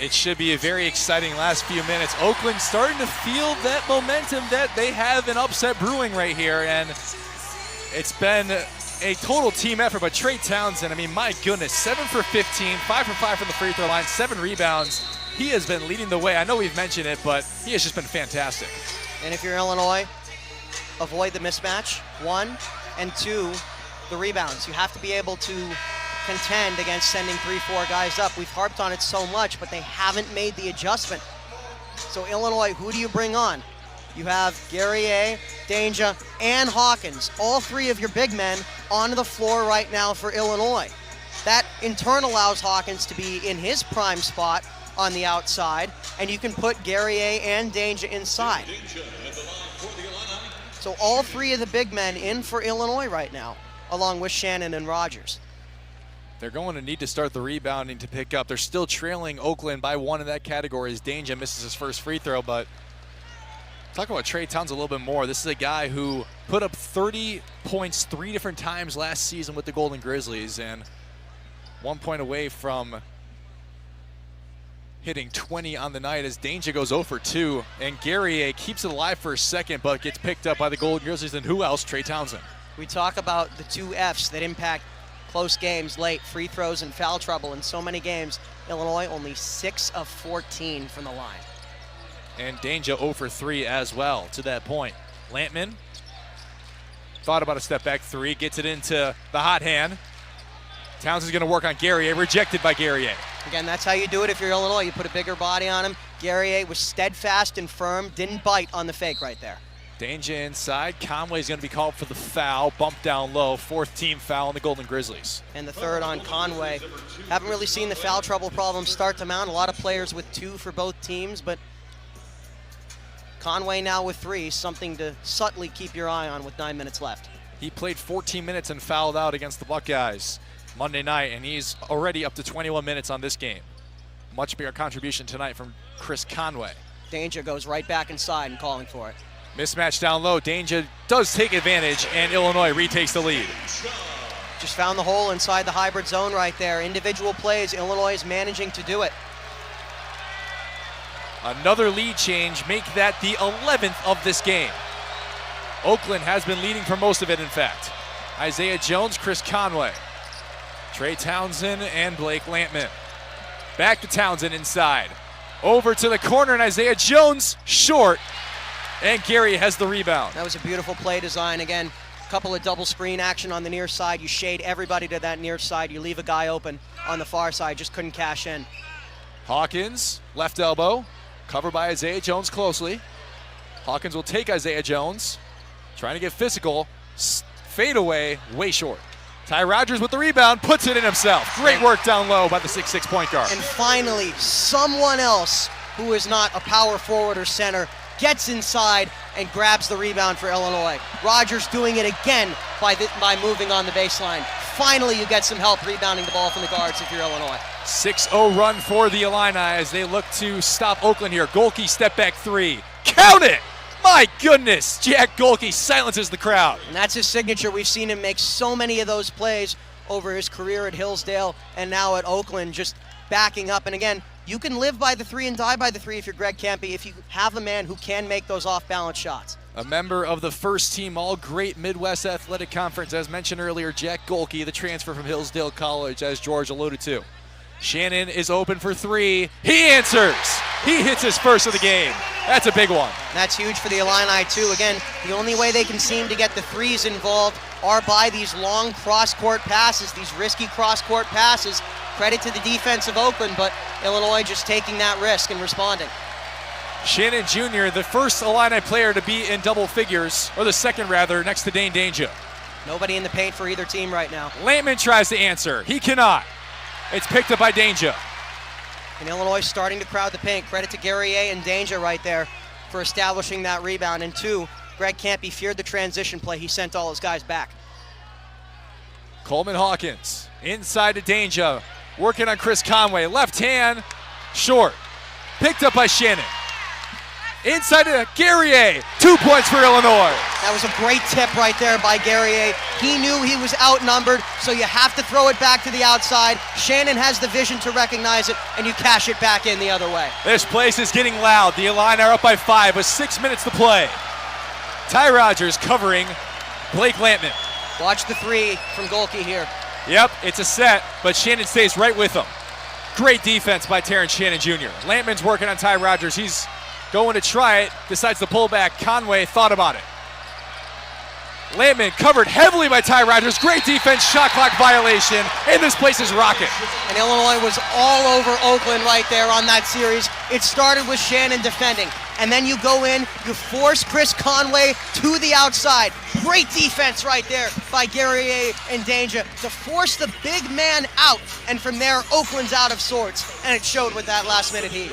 It should be a very exciting last few minutes. Oakland starting to feel that momentum that they have an upset brewing right here, and it's been a total team effort. But Trey Townsend, I mean, my goodness, 7 for 15, 5 for 5 from the free throw line, 7 rebounds. He has been leading the way. I know we've mentioned it, but he has just been fantastic. And if you're Illinois, avoid the mismatch, 1, and 2, the rebounds. You have to be able to contend against sending 3-4 guys up. We've harped on it so much, but they haven't made the adjustment. So Illinois, who do you bring on? You have Guerrier, Danger, and Hawkins, all 3 of your big men on the floor right now for Illinois. That in turn allows Hawkins to be in his prime spot on the outside, and you can put Guerrier and Danger inside. So all 3 of the big men in for Illinois right now, along with Shannon and Rogers. They're going to need to start the rebounding to pick up. They're still trailing Oakland by 1 in that category as Danger misses his first free throw. But talk about Trey Townsend a little bit more. This is a guy who put up 30 points 3 different times last season with the Golden Grizzlies, and 1 point away from hitting 20 on the night as Danger goes 0 for 2. And Guerrier keeps it alive for a second, but gets picked up by the Golden Grizzlies. And who else? Trey Townsend. We talk about the 2 Fs that impact close games late, free throws and foul trouble in so many games. Illinois only 6 of 14 from the line. And Danger 0 for 3 as well to that point. Lampman thought about a step back 3, gets it into the hot hand. Townsend's going to work on Guerrier, rejected by Guerrier. Again, that's how you do it if you're Illinois. You put a bigger body on him. Guerrier was steadfast and firm, didn't bite on the fake right there. Danger inside. Conway's going to be called for the foul. Bump down low. 4th team foul on the Golden Grizzlies. And the 3rd on Conway. Haven't really seen the foul trouble problem start to mount. A lot of players with 2 for both teams, but Conway now with 3, something to subtly keep your eye on with 9 minutes left. He played 14 minutes and fouled out against the Buckeyes Monday night, and he's already up to 21 minutes on this game. Much bigger contribution tonight from Chris Conway. Danger goes right back inside and calling for it. Mismatch down low. Danger does take advantage, and Illinois retakes the lead. Just found the hole inside the hybrid zone right there. Individual plays, Illinois is managing to do it. Another lead change, make that the 11th of this game. Oakland has been leading for most of it, in fact. Isaiah Jones, Chris Conway, Trey Townsend, and Blake Lampman. Back to Townsend inside. Over to the corner, and Isaiah Jones short. And Gary has the rebound. That was a beautiful play design. Again, a couple of double screen action on the near side. You shade everybody to that near side. You leave a guy open on the far side. Just couldn't cash in. Hawkins, left elbow, covered by Isaiah Jones closely. Hawkins will take Isaiah Jones. Trying to get physical. Fade away, way short. Ty Rogers with the rebound, puts it in himself. Great work down low by the 6'6" point guard. And finally, someone else who is not a power forward or center gets inside and grabs the rebound for Illinois. Rogers doing it again by moving on the baseline. Finally, you get some help rebounding the ball from the guards if you're Illinois. 6-0 run for the Illini as they look to stop Oakland here. Golke step back 3. Count it! My goodness, Jack Golke silences the crowd. And that's his signature. We've seen him make so many of those plays over his career at Hillsdale and now at Oakland, just backing up. And again, you can live by the 3 and die by the 3 if you're Greg Kempe, if you have a man who can make those off-balance shots. A member of the first team All-Great Midwest Athletic Conference, as mentioned earlier, Jack Golke, the transfer from Hillsdale College, as George alluded to. Shannon is open for 3. He answers. He hits his first of the game. That's a big one. That's huge for the Illini, too. Again, the only way they can seem to get the 3s involved are by these long cross-court passes, these risky cross-court passes. Credit to the defense of Oakland, but Illinois just taking that risk and responding. Shannon Jr., the first Illini player to be in double figures, or the second rather, next to Dane Danger. Nobody in the paint for either team right now. Lampman tries to answer. He cannot. It's picked up by Danger. And Illinois starting to crowd the paint. Credit to Guerrier and Danger right there for establishing that rebound. And 2, Greg Kampe feared the transition play. He sent all his guys back. Coleman Hawkins inside to Danger. Working on Chris Conway. Left hand, short. Picked up by Shannon. Inside to Guerrier. 2 points for Illinois. That was a great tip right there by Guerrier. He knew he was outnumbered, so you have to throw it back to the outside. Shannon has the vision to recognize it, and you cash it back in the other way. This place is getting loud. The Illini are up by 5 with 6 minutes to play. Ty Rodgers covering Blake Lampman. Watch the three from Golke here. Yep, it's a set, but Shannon stays right with him. Great defense by Terrence Shannon Jr. Lampman's working on Ty Rodgers. He's going to try it, decides to pull back. Conway thought about it. Lampman covered heavily by Ty Rodgers. Great defense, shot clock violation, and this place is rocking. And Illinois was all over Oakland right there on that series. It started with Shannon defending, and then you go in, you force Chris Conway to the outside. Great defense right there by Guerrier and Danger to force the big man out, and from there, Oakland's out of sorts, and it showed with that last-minute heat.